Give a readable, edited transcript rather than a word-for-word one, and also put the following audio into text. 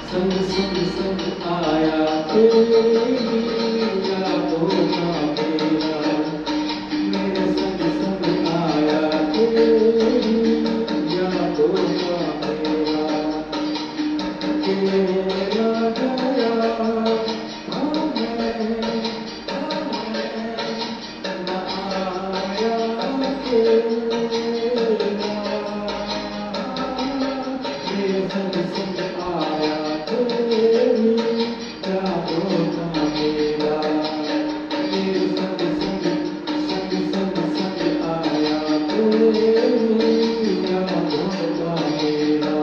संग संग संग आया तेरी यादों का मेरा, मेरे संग संग आया तेरी यादों का मेरा, अकेला गया था मैं, न आया अकेला, मेरे संग संग आया तेरी यादों का मेरा, मेरे संग संग संग संग संग आया तेरी यादों का मेरा।